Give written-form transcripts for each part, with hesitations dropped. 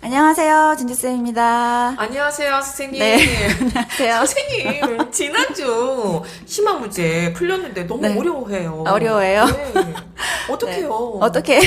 안녕하세요, 진주쌤입니다. 안녕하세요, 선생님. 네, 안녕하세요. 선생님, 지난주 심화 문제 풀렸는데 너무 네. 어려워해요. 어려워해요? 네. 어떡해요? 어떻게?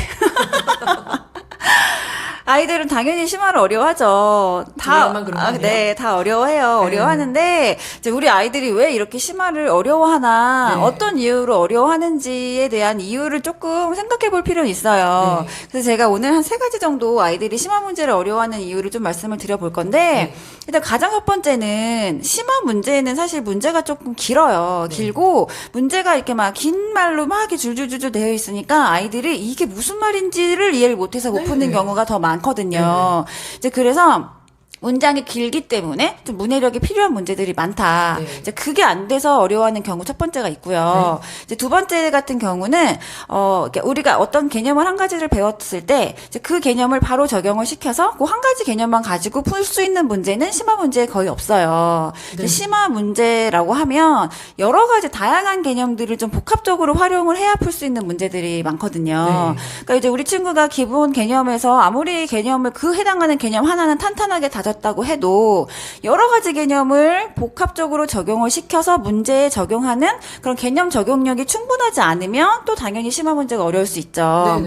아이들은 당연히 심화를 어려워하죠. 우리만 그런 거 아니에요? 네, 다 어려워해요. 네. 어려워하는데, 이제 우리 아이들이 왜 이렇게 심화를 어려워하나, 네. 어떤 이유로 어려워하는지에 대한 이유를 조금 생각해 볼 필요는 있어요. 네. 그래서 제가 오늘 한 3가지 정도 아이들이 심화 문제를 어려워하는 이유를 좀 말씀을 드려볼 건데, 네. 일단 가장 첫 번째는, 심화 문제는 사실 문제가 조금 길어요. 네. 길고, 문제가 이렇게 막 긴 말로 막 이렇게 줄줄줄 되어 있으니까 아이들이 이게 무슨 말인지를 이해를 못해서 못 네. 푸는 경우가 더 많거든요. 이제 그래서 문장이 길기 때문에 좀 문해력이 필요한 문제들이 많다. 네. 이제 그게 안 돼서 어려워하는 경우 첫 번째가 있고요. 이제 두 번째 같은 경우는 이렇게 우리가 어떤 개념을 한 가지를 배웠을 때 이제 그 개념을 바로 적용을 시켜서 그 한 가지 개념만 가지고 풀 수 있는 문제는 심화 문제에 거의 없어요. 이제 심화 문제라고 하면 여러 가지 다양한 개념들을 좀 복합적으로 활용을 해야 풀 수 있는 문제들이 많거든요. 그러니까 이제 우리 친구가 기본 개념에서 아무리 개념을 그 해당하는 개념 하나는 탄탄하게 다졌다고 해도 여러 가지 개념을 복합적으로 적용을 시켜서 문제에 적용하는 그런 개념 적용력이 충분하지 않으면 또 당연히 심화 문제가 어려울 수 있죠.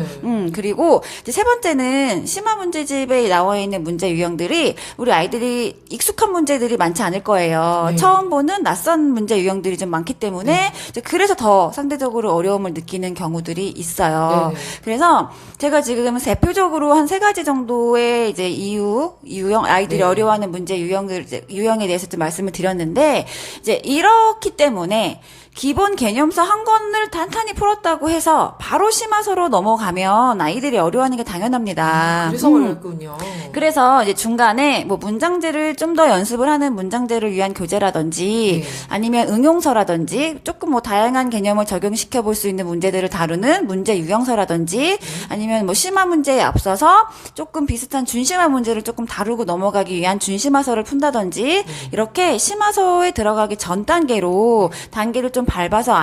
그리고 이제 세 번째는 심화 문제집에 나와 있는 문제 유형들이 우리 아이들이 익숙한 문제들이 많지 않을 거예요. 네. 처음 보는 낯선 문제 유형들이 좀 많기 때문에 이제 그래서 더 상대적으로 어려움을 느끼는 경우들이 있어요. 그래서 제가 지금 대표적으로 한 3가지 정도의 이제 유형 아이들이 어려워하는 문제 유형에 대해서 좀 말씀을 드렸는데 이제 이렇기 때문에 기본 개념서 한 권을 탄탄히 풀었다고 해서 바로 심화서로 넘어가면 아이들이 어려워하는 게 당연합니다. 그래서 어렵군요. 그래서 이제 중간에 뭐 문장제를 좀 더 연습을 하는 문장제를 위한 교재라든지 아니면 응용서라든지 조금 뭐 다양한 개념을 적용시켜 볼 수 있는 문제들을 다루는 문제 유형서라든지 아니면 뭐 심화 문제에 앞서서 조금 비슷한 준심화 문제를 조금 다루고 넘어가기 위한 준심화서를 푼다든지 이렇게 심화서에 들어가기 전 단계로 단계를 좀 밟아서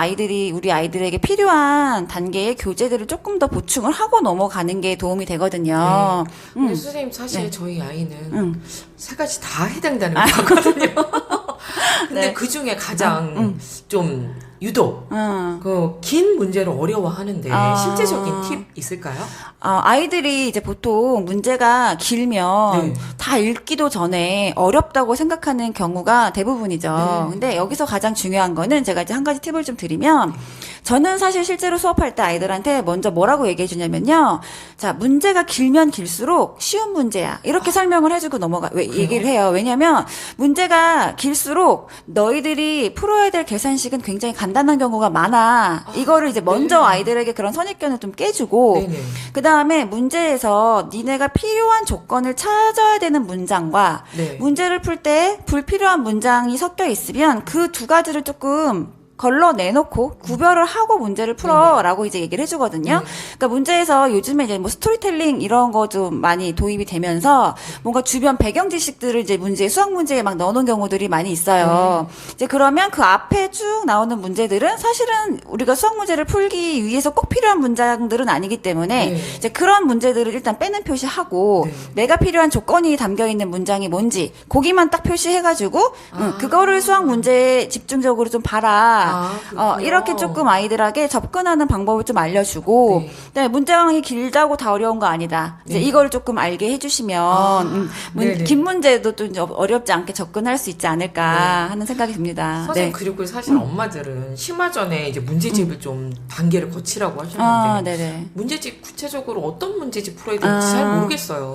우리 아이들에게 필요한 단계의 교재들을 조금 더 보충을 하고 넘어가는 게 도움이 되거든요. 근데 선생님, 사실 저희 아이는 3가지 다 해당되는 것 같거든요. 근데 그 중에 가장 좀 유독 그 긴 문제를 어려워하는데 실제적인 팁 있을까요? 아이들이 이제 보통 문제가 길면 다 읽기도 전에 어렵다고 생각하는 경우가 대부분이죠. 근데 여기서 가장 중요한 거는 제가 이제 한 가지 팁을 좀 드리면 저는 사실 실제로 수업할 때 아이들한테 먼저 뭐라고 얘기해 주냐면요. 자, 문제가 길면 길수록 쉬운 문제야. 이렇게 설명을 해주고 얘기를 해요. 왜냐면 문제가 길수록 너희들이 풀어야 될 계산식은 굉장히 간단한 경우가 많아. 이거를 이제 먼저 아이들에게 그런 선입견을 좀 깨주고 그 다음에 문제에서 니네가 필요한 조건을 찾아야 되는 문장과 문제를 풀 때 불필요한 문장이 섞여 있으면 그 두 가지를 조금 걸러내놓고 구별을 하고 문제를 풀어라고 이제 얘기를 해주거든요. 그러니까 문제에서 요즘에 이제 뭐 스토리텔링 이런 거 좀 많이 도입이 되면서 뭔가 주변 배경 지식들을 이제 수학 문제에 막 넣어놓은 경우들이 많이 있어요. 이제 그러면 그 앞에 쭉 나오는 문제들은 사실은 우리가 수학 문제를 풀기 위해서 꼭 필요한 문장들은 아니기 때문에 이제 그런 문제들을 일단 빼는 표시하고 내가 필요한 조건이 담겨 있는 문장이 뭔지 거기만 딱 표시해가지고 그거를 수학 문제에 집중적으로 좀 봐라. 이렇게 조금 아이들에게 접근하는 방법을 좀 알려주고, 그다음에 문장이 길다고 다 어려운 거 아니다. 이제 이걸 조금 알게 해주시면, 긴 문제도 좀 어렵지 않게 접근할 수 있지 않을까 하는 생각이 듭니다. 선생님, 그리고 사실 엄마들은 심화 전에 이제 문제집을 좀 단계를 거치라고 하셨는데, 문제집 구체적으로 어떤 문제집 풀어야 될지 잘 모르겠어요.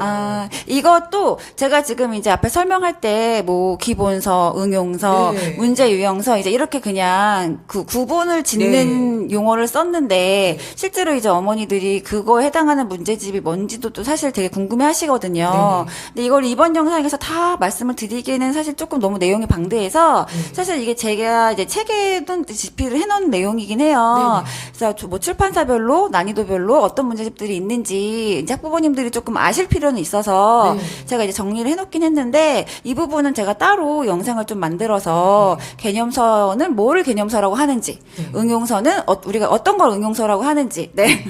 이것도 제가 지금 이제 앞에 설명할 때 뭐 기본서, 응용서, 문제 유형서 이제 이렇게 그냥 그 구분을 짓는 용어를 썼는데 실제로 이제 어머니들이 그거에 해당하는 문제집이 뭔지도 또 사실 되게 궁금해 하시거든요. 근데 이걸 이번 영상에서 다 말씀을 드리기에는 사실 조금 너무 내용이 방대해서 사실 이게 제가 이제 책에도 집필을 해놓은 내용이긴 해요. 그래서 뭐 출판사별로 난이도별로 어떤 문제집들이 있는지 이제 학부모님들이 조금 아실 필요는 있어서 제가 이제 정리를 해놓긴 했는데 이 부분은 제가 따로 영상을 좀 만들어서 개념서는 뭐를 개념 응용서라고 하는지, 네. 응용서는 우리가 어떤 걸 응용서라고 하는지, 네.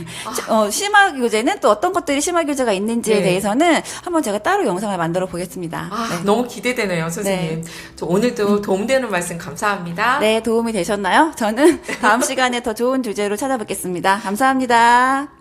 심화 교재는 또 어떤 것들이 심화 교재가 있는지에 네. 대해서는 한번 제가 따로 영상을 만들어 보겠습니다. 네. 너무 기대되네요, 선생님. 저 오늘도 도움되는 말씀 감사합니다. 네, 도움이 되셨나요? 저는 다음 시간에 더 좋은 주제로 찾아뵙겠습니다. 감사합니다.